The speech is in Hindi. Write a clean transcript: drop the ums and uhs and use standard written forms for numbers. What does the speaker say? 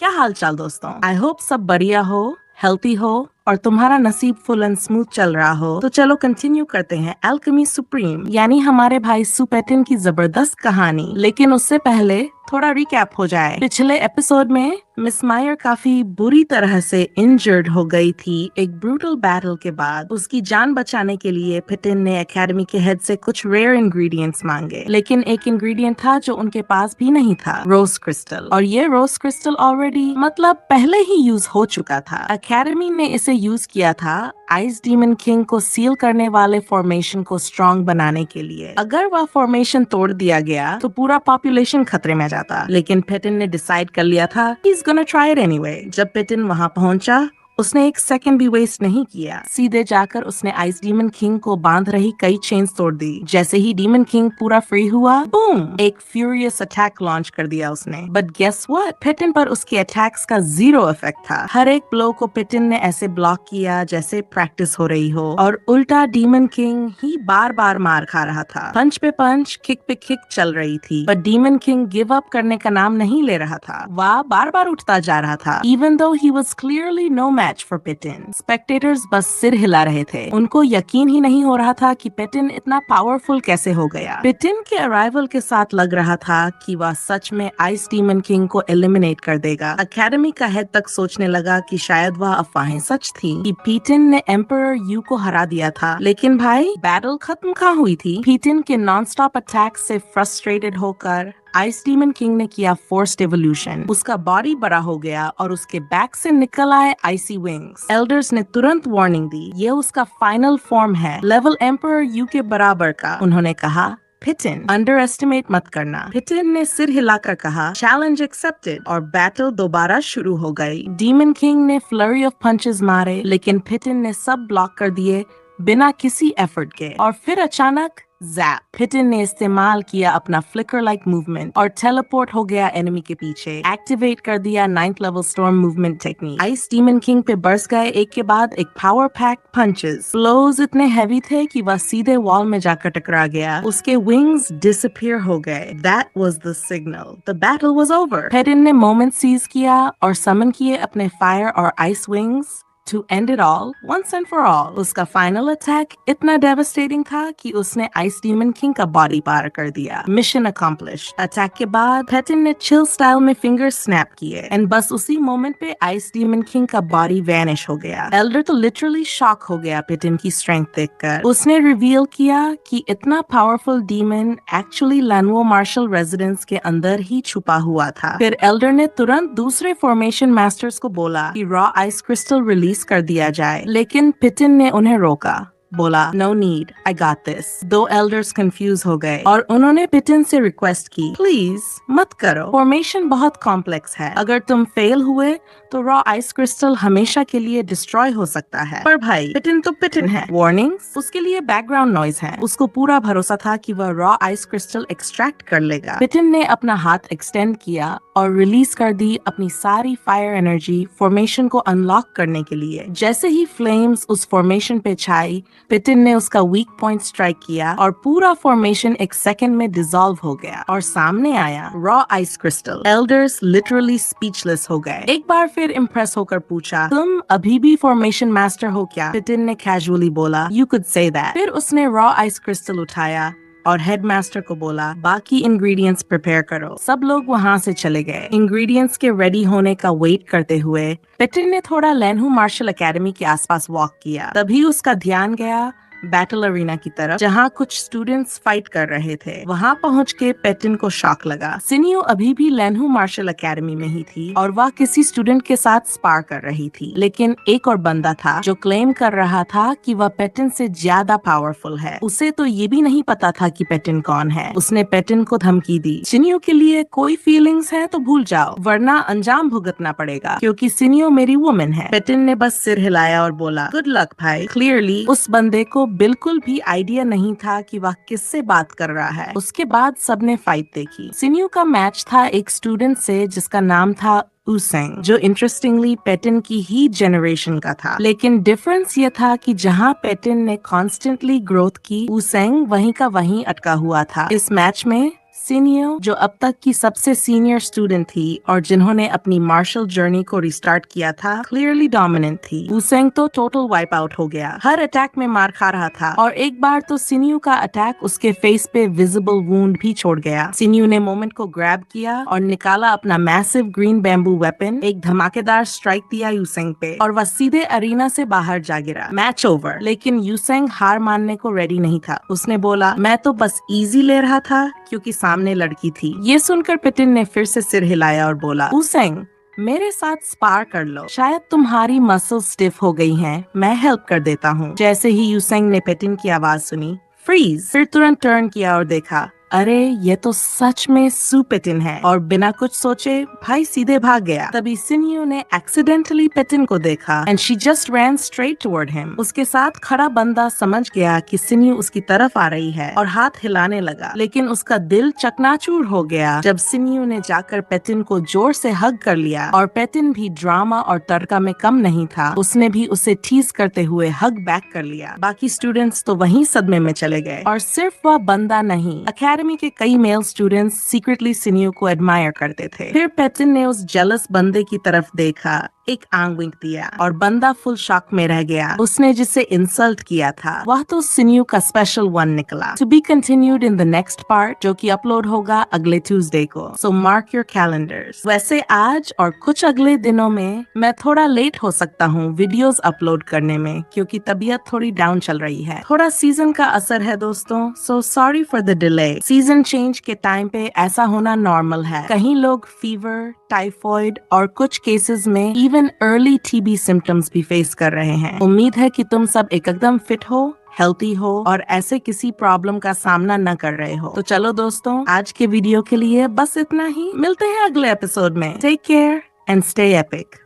क्या हाल चाल दोस्तों। आई होप सब बढ़िया हो, हेल्थी हो और तुम्हारा नसीब फुल एंड स्मूथ चल रहा हो। तो चलो कंटिन्यू करते हैं अल्केमी सुप्रीम यानी हमारे भाई सुपेटिन की जबरदस्त कहानी। लेकिन उससे पहले थोड़ा रिकैप हो जाए। पिछले एपिसोड में मिस मायर काफी बुरी तरह से इंजर्ड हो गई थी। एक ब्रूटल बैटल के बाद उसकी जान बचाने के लिए पिटिन ने एकेडमी के हेड से कुछ रेयर इंग्रेडिएंट्स मांगे, लेकिन एक इंग्रेडिएंट था जो उनके पास भी नहीं था, रोज क्रिस्टल। और ये रोज क्रिस्टल ऑलरेडी पहले ही यूज हो चुका था। एकेडमी ने इसे यूज किया था आइस डीमन किंग को सील करने वाले फॉर्मेशन को स्ट्रॉन्ग बनाने के लिए। अगर वह फॉर्मेशन तोड़ दिया गया तो पूरा पॉपुलेशन खतरे में जाता, लेकिन पिटिन ने डिसाइड कर लिया था he is gonna try it anyway. जब पिटिन वहां पहुंचा उसने एक सेकंड भी वेस्ट नहीं किया। सीधे जाकर उसने आइस डीमन किंग को बांध रही कई चेन्स तोड़ दी। जैसे ही डीमन किंग पूरा फ्री हुआ, बूम, एक फ्यूरियस अटैक लॉन्च कर दिया उसने। बट गेस व्हाट, पिटिन पर उसके अटैक्स का जीरो इफेक्ट था। हर एक ब्लो को पिटिन ने ऐसे ब्लॉक किया जैसे प्रैक्टिस हो रही हो, और उल्टा डीमन किंग ही बार बार मार खा रहा था। पंच पे पंच, किक पे किक चल रही थी, but demon king give up करने का नाम नहीं ले रहा था। वह बार बार उठता जा रहा था, even though he was clearly no match for Pitin. Spectators बस सिर हिला रहे थे। उनको यकीन ही नहीं हो रहा था कि पिटिन इतना पावरफुल कैसे हो गया। पिटिन के अराइवल के साथ लग रहा था कि वह सच में आइस डीमन किंग को एलिमिनेट कर देगा। एकेडमी का हेड तक सोचने लगा कि शायद वह अफवाहें सच थी कि पिटिन ने एम्परर यू को हरा दिया था। लेकिन भाई, बैटल खत्म कहाँ हुई थी। पिटिन के नॉनस्टॉप अटैक से फ्रस्ट्रेटेड होकर आइस डीमन किंग ने किया फोर्स्ड एवोल्यूशन। उसका बॉडी बड़ा हो गया और उसके बैक से निकल आए आइसी विंग्स। एल्डर्स ने तुरंत वार्निंग दी, ये उसका फाइनल फॉर्म है, लेवल एम्परर यू के बराबर का। उन्होंने कहा, पिटिन, अंडर एस्टिमेट मत करना। पिटिन ने सिर हिलाकर कहा, चैलेंज एक्सेप्टेड, और बैटल दोबारा शुरू हो गई। डीमन किंग ने फ्लरी ऑफ पंचेस मारे, लेकिन पिटिन ने सब ब्लॉक कर दिए बिना किसी एफर्ट के। और फिर अचानक जैप, पिटिन ने इस्तेमाल किया अपना फ्लिकर लाइक मूवमेंट और टेलीपोर्ट हो गया एनिमी के पीछे। एक्टिवेट कर दिया 9th level storm movement technique. Ice demon king पे बरस गए एक के बाद एक पावर पैक पंचेस। फ्लोज इतने हैवी थे कि वह सीधे वॉल में जाकर टकरा गया। उसके विंग्स डिसअपीयर हो गए। That was the signal, the battle was over. Pitin ने मोमेंट सीज किया और समन किए अपने फायर और ice wings to end it all once and for all. उसका फाइनल अटैक इतना डेवास्टेटिंग था कि उसने आइस डीमन किंग का बॉडी पार कर दिया। Mission accomplished. अटैक के बाद पिटिन ने चिल स्टाइल में फिंगर स्नैप किए, एंड बस उसी मोमेंट पे आइस डीमन किंग का बॉडी वैनिश हो गया। एल्डर तो लिटरली शॉक हो गया पिटिन की स्ट्रेंथ देखकर। उसने रिवील किया कि इतना powerful demon actually Lanwo marshal residence के अंदर ही छुपा हुआ था। फिर एल्डर ने तुरंत दूसरे फॉर्मेशन मास्टर्स को बोला कि रॉ आइस क्रिस्टल रिलीज कर दिया जाए, लेकिन पिटिन ने उन्हें रोका। बोला, no need, I got this. दो एल्डर्स कंफ्यूज हो गए और उन्होंने पिटिन से रिक्वेस्ट की, प्लीज मत करो, फॉर्मेशन बहुत कॉम्प्लेक्स है, अगर तुम फेल हुए तो रॉ आइस क्रिस्टल हमेशा के लिए डिस्ट्रॉय हो सकता है। पर भाई, पिटिन तो पिटिन है। वार्निंग्स उसके लिए बैकग्राउंड नॉइज है। उसको पूरा भरोसा था कि वह रॉ आइस क्रिस्टल एक्सट्रैक्ट कर लेगा। पिटिन ने अपना हाथ एक्सटेंड किया और रिलीज कर दी अपनी सारी फायर एनर्जी फॉर्मेशन को अनलॉक करने के लिए। जैसे ही फ्लेम्स उस फॉर्मेशन पे छाई, पिटिन ने उसका वीक पॉइंट स्ट्राइक किया और पूरा फॉर्मेशन एक सेकंड में डिसॉल्व हो गया और सामने आया raw ice crystal. Elders literally speechless हो गए। एक बार फिर इम्प्रेस होकर पूछा, तुम अभी भी फॉर्मेशन मास्टर हो क्या? पिटिन ने कैजुअली बोला, यू कुड से दैट। फिर उसने रॉ आइस क्रिस्टल उठाया और हेडमास्टर को बोला, बाकी इंग्रेडिएंट्स प्रिपेयर करो। सब लोग वहाँ से चले गए। इंग्रेडिएंट्स के रेडी होने का वेट करते हुए पिटिन ने थोड़ा लैनहू मार्शल एकेडमी के आसपास वॉक किया। तभी उसका ध्यान गया बैटल अरीना की तरफ, जहाँ कुछ स्टूडेंट्स फाइट कर रहे थे। वहाँ पहुँच के पिटिन को शॉक लगा। सिनियो अभी भी लैनहू मार्शल एकेडमी में ही थी और वह किसी स्टूडेंट के साथ स्पार कर रही थी। लेकिन एक और बंदा था जो क्लेम कर रहा था कि वह पिटिन से ज्यादा पावरफुल है। उसे तो ये भी नहीं पता था कि पिटिन कौन है। उसने पिटिन को धमकी दी, सिनियो के लिए कोई फीलिंग्स है तो भूल जाओ, वरना अंजाम भुगतना पड़ेगा, क्योंकि सिनियो मेरी वुमन है। पिटिन ने बस सिर हिलाया और बोला, गुड लक भाई। क्लियरली उस बंदे को बिल्कुल भी आइडिया नहीं था कि वह किससे बात कर रहा है। उसके बाद सबने फाइट देखी। सिनियो का मैच था एक स्टूडेंट से जिसका नाम था उसेंग, जो इंटरेस्टिंगली पिटिन की ही जनरेशन का था। लेकिन डिफरेंस ये था कि जहाँ पिटिन ने कॉन्स्टेंटली ग्रोथ की, उसेंग वहीं का वहीं अटका हुआ था। इस मैच में सिनियो, जो अब तक की सबसे सीनियर स्टूडेंट थी और जिन्होंने अपनी मार्शल जर्नी को रिस्टार्ट किया था, क्लियरली डोमिनेंट थी। वुसेंग तो टोटल वाइप आउट हो गया, हर अटैक में मार खा रहा था और एक बार तो सिनियो का अटैक उसके फेस पे विजिबल वुंड भी छोड़ गया। सिनियो ने मोमेंट को ग्रैब किया और निकाला अपना मैसिव ग्रीन बैम्बू वेपन, एक धमाकेदार स्ट्राइक दिया यूसेंग पे और वह सीधे अरीना से बाहर जा गिरा। Match over. लेकिन यूसेंग हार मानने को रेडी नहीं था। उसने बोला, मैं तो बस इजी ले रहा था क्योंकि सामने लड़की थी। ये सुनकर पेटिन ने फिर से सिर हिलाया और बोला, वुसेंग, मेरे साथ स्पार कर लो, शायद तुम्हारी मसल स्टिफ हो गई हैं, मैं हेल्प कर देता हूँ। जैसे ही यूसेंग ने पेटिन की आवाज सुनी, फ्रीज, फिर तुरंत टर्न किया और देखा, अरे ये तो सच में सू पेटिन है और बिना कुछ सोचे भाई सीधे भाग गया। तभी सिनियो ने एक्सीडेंटली पेटिन को देखा and she just ran straight toward him. उसके साथ खड़ा बंदा समझ गया कि सिनियो उसकी तरफ आ रही है और हाथ हिलाने लगा, लेकिन उसका दिल चकनाचूर हो गया जब सिनियो ने जाकर पेटिन को जोर से हग कर लिया। और पेटिन भी ड्रामा और तड़का में कम नहीं था, उसने भी उसे टीज करते हुए हग बैक कर लिया। बाकी स्टूडेंट्स तो वहीं सदमे में चले गए और सिर्फ वह बंदा नहीं, एकेडमी के कई मेल स्टूडेंट्स सीक्रेटली सिनियो को एडमायर करते थे। फिर पेटिन ने उस जेलस बंदे की तरफ देखा, एक आंग विंक दिया और बंदा फुल शॉक में रह गया। उसने जिसे इंसल्ट किया था वह तो सिनियो का स्पेशल वन निकला। To be continued in the next part, जो कि अपलोड होगा अगले ट्यूसडे को। So mark your calendars. वैसे आज और कुछ अगले दिनों में मैं थोड़ा लेट हो सकता हूँ वीडियोस अपलोड करने में, क्योंकि तबीयत थोड़ी डाउन चल रही है। थोड़ा सीजन का असर है दोस्तों, so sorry for the delay. Season change के टाइम पे ऐसा होना नॉर्मल है। कहीं लोग फीवर, टाइफॉइड और कुछ केसेस में इवन अर्ली टीबी सिम्टम्स भी फेस कर रहे हैं। उम्मीद है कि तुम सब एकदम फिट हो, हेल्थी हो और ऐसे किसी प्रॉब्लम का सामना न कर रहे हो। तो चलो दोस्तों, आज के वीडियो के लिए बस इतना ही। मिलते हैं अगले एपिसोड में। Take care and stay epic.